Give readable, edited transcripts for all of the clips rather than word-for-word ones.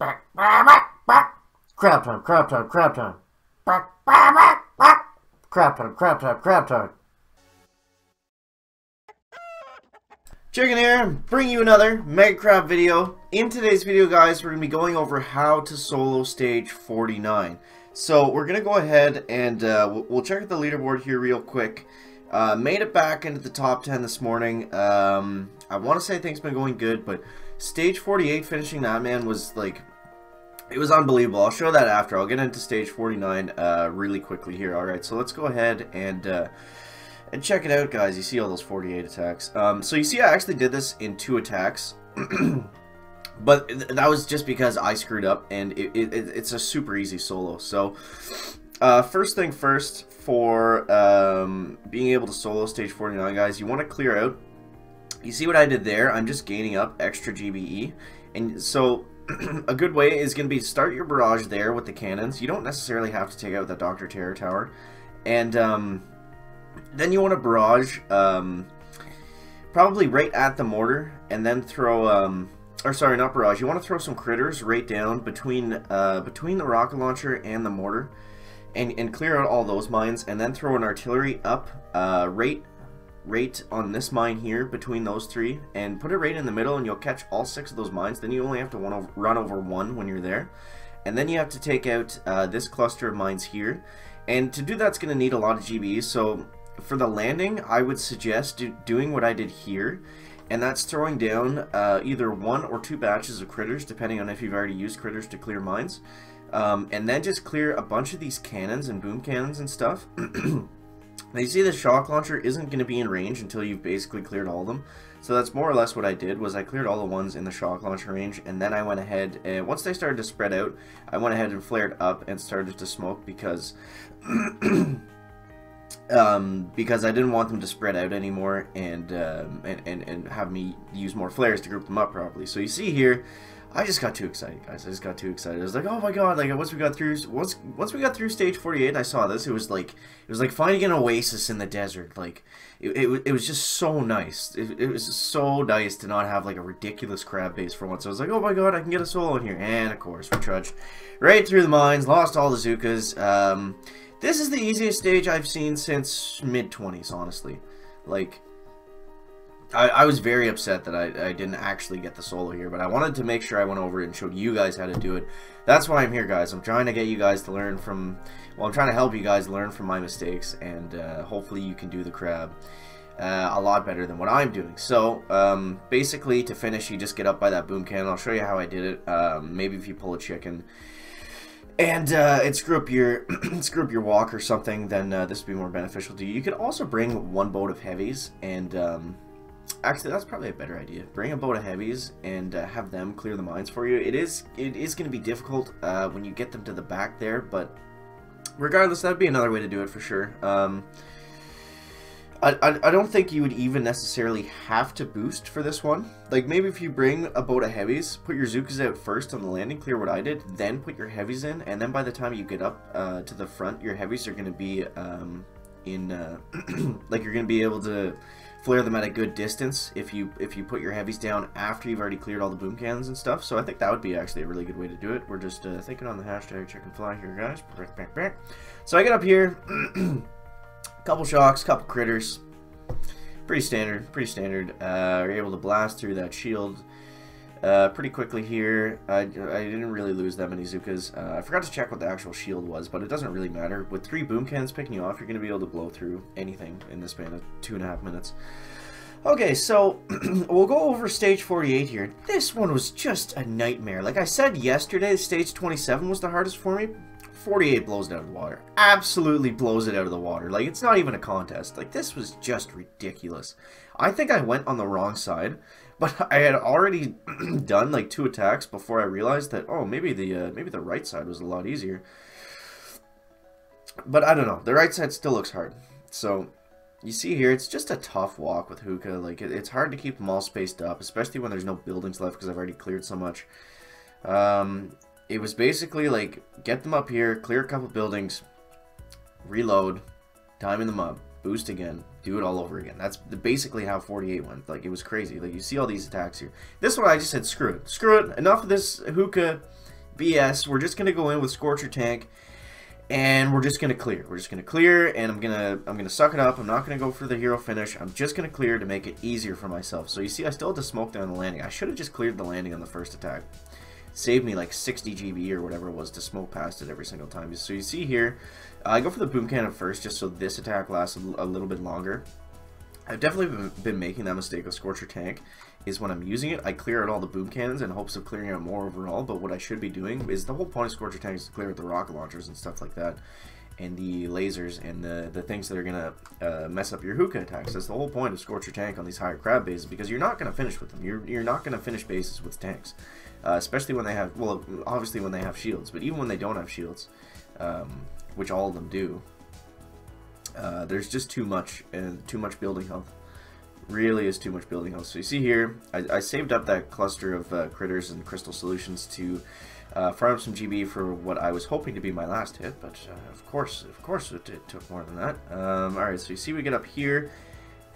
Crab time, crab time, crab time. Crab time, crab time, crab time. Chicken here, bringing you another Mega Crab video. In today's video, guys, we're going to be going over how to solo stage 49. So we're going to go ahead and we'll check out the leaderboard here real quick. Made it back into the top 10 this morning. I want to say things been going good, but stage 48, finishing that, man, was like, it was unbelievable. I'll show that after. I'll get into stage 49 really quickly here. Alright, so let's go ahead and check it out, guys. You see all those 48 attacks. So you see I actually did this in 2 attacks. But that was just because I screwed up, and it's a super easy solo. So, first thing first, for being able to solo stage 49, guys, you want to clear out. You see what I did there? I'm just gaining up extra GBE. And so, a good way is going to be to start your barrage there with the cannons. You don't necessarily have to take out the Dr. Terror Tower. And, then you want to barrage, probably right at the mortar, and then throw, or sorry, not barrage. You want to throw some critters right down between the rocket launcher and the mortar, and clear out all those mines, and then throw an artillery up, right on this mine here between those 3, and put it right in the middle, and you'll catch all 6 of those mines. Then you only have to run over 1 when you're there, and then you have to take out this cluster of mines here. And to do that's going to need a lot of GBs. So for the landing, I would suggest doing what I did here, and that's throwing down either 1 or 2 batches of critters, depending on if you've already used critters to clear mines. And then just clear a bunch of these cannons and boom cannons and stuff. Now you see the shock launcher isn't going to be in range until you've basically cleared all of them. So that's more or less what I did, was I cleared all the ones in the shock launcher range, and then I went ahead, and once they started to spread out, I went ahead and flared up and started to smoke because because I didn't want them to spread out anymore, and have me use more flares to group them up properly. So you see here, I just got too excited, guys. I just got too excited. I was like, oh my god! Like once we got through stage 48, I saw this. It was like finding an oasis in the desert. Like it was just so nice. It was so nice to not have like a ridiculous crab base for once. I was like, oh my god, I can get a solo in here. And of course, we trudged right through the mines, lost all the Zookas. This is the easiest stage I've seen since mid-20s, honestly. Like, I was very upset that I didn't actually get the solo here, but I wanted to make sure I went over it and showed you guys how to do it. That's why I'm here, guys. I'm trying to get you guys to learn from, well, I'm trying to help you guys learn from my mistakes, and hopefully you can do the crab a lot better than what I'm doing. So, basically, to finish, you just get up by that boom cannon. I'll show you how I did it. Maybe if you pull a chicken and screw up your walk or something, then this would be more beneficial to you. You could also bring 1 boat of heavies, and actually that's probably a better idea. Bring a boat of heavies and have them clear the mines for you. It is going to be difficult when you get them to the back there, but regardless, that'd be another way to do it for sure. I don't think you would even necessarily have to boost for this one. Like, maybe if you bring a boat of heavies, put your Zookas out first on the landing, clear what I did, then put your heavies in, and then by the time you get up to the front, your heavies are going to be like, you're going to be able to flare them at a good distance if you put your heavies down after you've already cleared all the boom cannons and stuff. So I think that would be actually a really good way to do it. We're just thinking on the hashtag chicken fly here, guys. So I get up here. Couple shocks, couple critters, pretty standard. We're able to blast through that shield pretty quickly here. I didn't really lose that many Zookas. I forgot to check what the actual shield was, but it doesn't really matter. With 3 boom cannons picking you off, you're going to be able to blow through anything in the span of 2.5 minutes. Okay, so we'll go over stage 48 here. This one was just a nightmare. Like I said yesterday, stage 27 was the hardest for me. 48 blows it out of the water. Absolutely blows it out of the water. Like, it's not even a contest. Like, this was just ridiculous. I think I went on the wrong side, but I had already done like 2 attacks before I realized that, oh, maybe the right side was a lot easier. But I don't know. The right side still looks hard. So you see here, it's just a tough walk with Hookah. Like, it's hard to keep them all spaced up, especially when there's no buildings left because I've already cleared so much. It was basically like, get them up here, clear a couple buildings, reload, time in them up, boost again, do it all over again. That's basically how 48 went. Like, it was crazy. Like, you see all these attacks here. This one I just said, screw it. Screw it. Enough of this Hookah BS. We're just gonna go in with Scorcher Tank, and we're just gonna clear. We're just gonna clear, and I'm gonna suck it up. I'm not gonna go for the hero finish. I'm just gonna clear to make it easier for myself. So you see, I still had to smoke down the landing. I should have just cleared the landing on the first attack. Saved me like 60 GB or whatever it was to smoke past it every single time. So you see here, I go for the boom cannon first, just so this attack lasts a little bit longer. I've definitely been making that mistake with Scorcher Tank, is when I'm using it, I clear out all the boom cannons in hopes of clearing out more overall, but what I should be doing is, the whole point of Scorcher Tank is to clear out the rocket launchers and stuff like that, and the lasers and the things that are going to mess up your hookah attacks. That's the whole point of Scorcher Tank on these higher crab bases, because you're not going to finish with them. You're not going to finish bases with tanks, especially when they have, well, obviously when they have shields, but even when they don't have shields, which all of them do, there's just too much, and too much building health. Really is too much building health. So you see here, I saved up that cluster of critters and crystal solutions to farm some GB for what I was hoping to be my last hit, but of course it took more than that. Alright, so you see we get up here,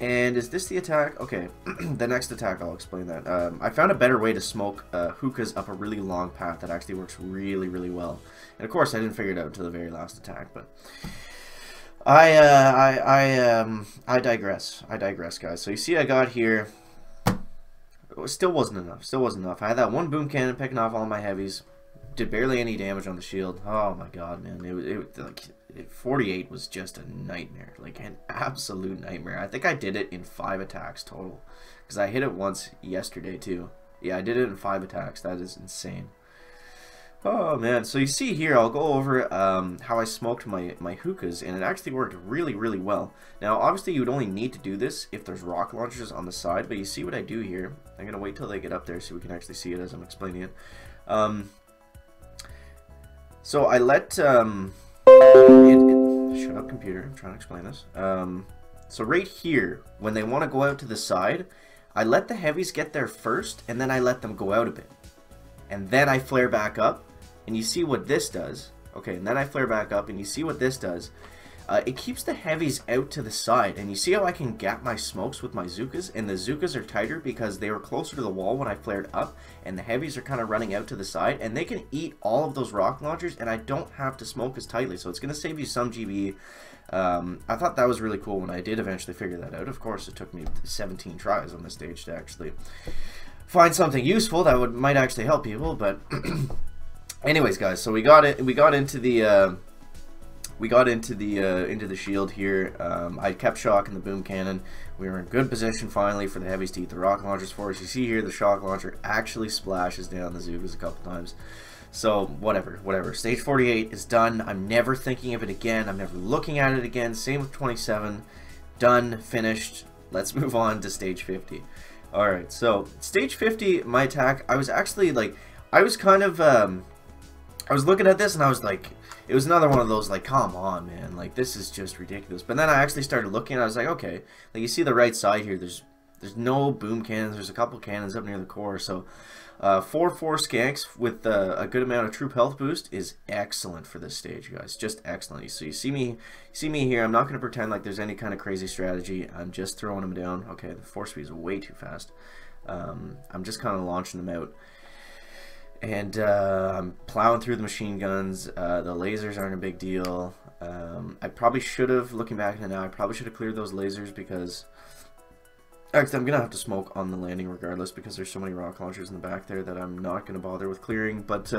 and is this the attack? Okay, the next attack, I'll explain that. I found a better way to smoke hookahs up a really long path that actually works really, really well. And of course I didn't figure it out until the very last attack, but I digress. I digress, guys. So you see, I got here. It still wasn't enough. Still wasn't enough. I had that one boom cannon picking off all my heavies. Did barely any damage on the shield. Oh my god, man! It like 48 was just a nightmare, like an absolute nightmare. I think I did it in 5 attacks total, because I hit it once yesterday too. Yeah, I did it in 5 attacks. That is insane. Oh man, so you see here, I'll go over how I smoked my hookahs, and it actually worked really, really well. Now, obviously, you would only need to do this if there's rock launchers on the side, but you see what I do here. I'm going to wait till they get up there so we can actually see it as I'm explaining it. So I let, shut up computer, I'm trying to explain this. So right here, when they want to go out to the side, I let the heavies get there first, and then I let them go out a bit. And then I flare back up. And you see what this does. Okay, and then I flare back up, and you see what this does. It keeps the heavies out to the side, and you see how I can gap my smokes with my Zookas, and the Zookas are tighter because they were closer to the wall when I flared up, and the heavies are kind of running out to the side, and they can eat all of those rock launchers, and I don't have to smoke as tightly, so it's going to save you some GB. I thought that was really cool when I did eventually figure that out. Of course, it took me 17 tries on this stage to actually find something useful that might actually help people, but... Anyways, guys, so we got into the shield here. I kept shocking the boom cannon. We were in good position finally for the heavies to eat the rock launchers for us. You see here the shock launcher actually splashes down the Zookas a couple times. So whatever. Stage 48 is done. I'm never thinking of it again. I'm never looking at it again. Same with 27. Done, finished. Let's move on to stage 50. All right, so stage 50, my attack. I was actually like, I was kind of I was looking at this and I was like, it was another one of those like, come on, man, like this is just ridiculous. But then I actually started looking and I was like, okay, like you see the right side here, there's no boom cannons, there's a couple cannons up near the core, so 4 skanks with a good amount of troop health boost is excellent for this stage, guys, just excellent. So you see me here, I'm not going to pretend like there's any kind of crazy strategy, I'm just throwing them down. Okay, the force speed is way too fast. I'm just kind of launching them out. And I'm plowing through the machine guns. The lasers aren't a big deal. I probably should have, looking back now, I probably should have cleared those lasers because... Actually, I'm going to have to smoke on the landing regardless because there's so many rock launchers in the back there that I'm not going to bother with clearing. But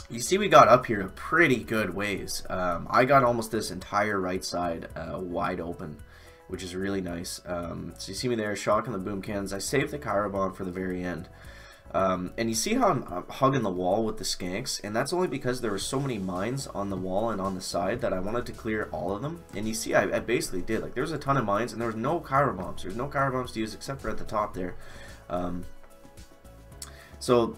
you see we got up here a pretty good ways. I got almost this entire right side wide open, which is really nice. So you see me there shocking the boom cannons. I saved the Kyro bomb for the very end. And you see how I'm hugging the wall with the skanks, and that's only because there were so many mines on the wall and on the side that I wanted to clear all of them. And you see I basically did. Like, there was a ton of mines and there was no Kyro bombs. There's no Kyro bombs to use except for at the top there. So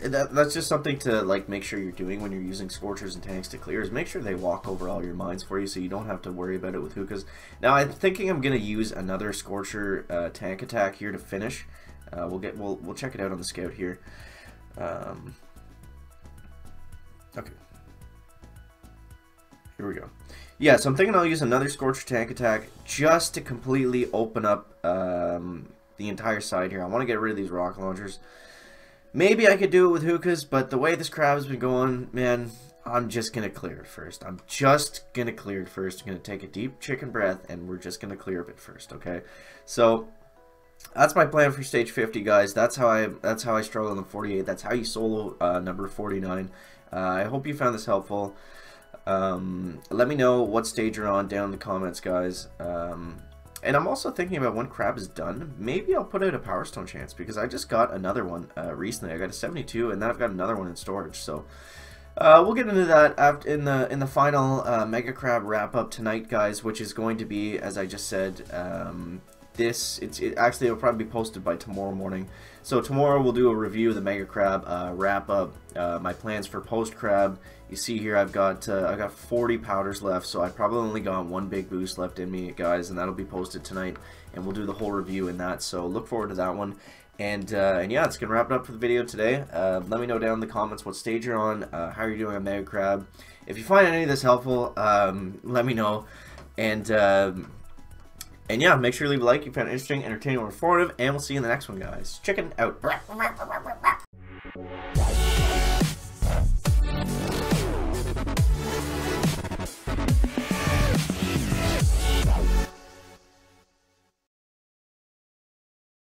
that's just something to like make sure you're doing when you're using Scorchers and tanks to clear, is make sure they walk over all your mines for you so you don't have to worry about it with hookahs. Now I'm thinking I'm gonna use another Scorcher tank attack here to finish. We'll check it out on the scout here. Okay. Here we go. Yeah, so I'm thinking I'll use another Scorcher tank attack just to completely open up the entire side here. I want to get rid of these rock launchers. Maybe I could do it with hookahs, but the way this crab has been going, man, I'm just going to clear it first. I'm just going to clear it first. I'm going to take a deep chicken breath, and we're just going to clear it first, okay? So that's my plan for stage 50, guys. That's how I struggle in the 48. That's how you solo number 49. I hope you found this helpful. Let me know what stage you're on down in the comments, guys. And I'm also thinking about when crab is done, maybe I'll put out a Power Stone chance, because I just got another one recently. I got a 72, and then I've got another one in storage. So we'll get into that after in the final Mega Crab wrap up tonight, guys, which is going to be, as I just said, actually it'll probably be posted by tomorrow morning. So tomorrow we'll do a review of the Mega Crab, wrap up my plans for post crab. You see here I've got 40 powders left, so I probably only got one big boost left in me, guys, and that'll be posted tonight, and we'll do the whole review in that. So look forward to that one. And yeah, it's gonna wrap it up for the video today. Let me know down in the comments what stage you're on, how you're doing on Mega Crab. If you find any of this helpful, let me know. And yeah, make sure you leave a like if you found it interesting, entertaining, or informative, and we'll see you in the next one, guys. Chicken out.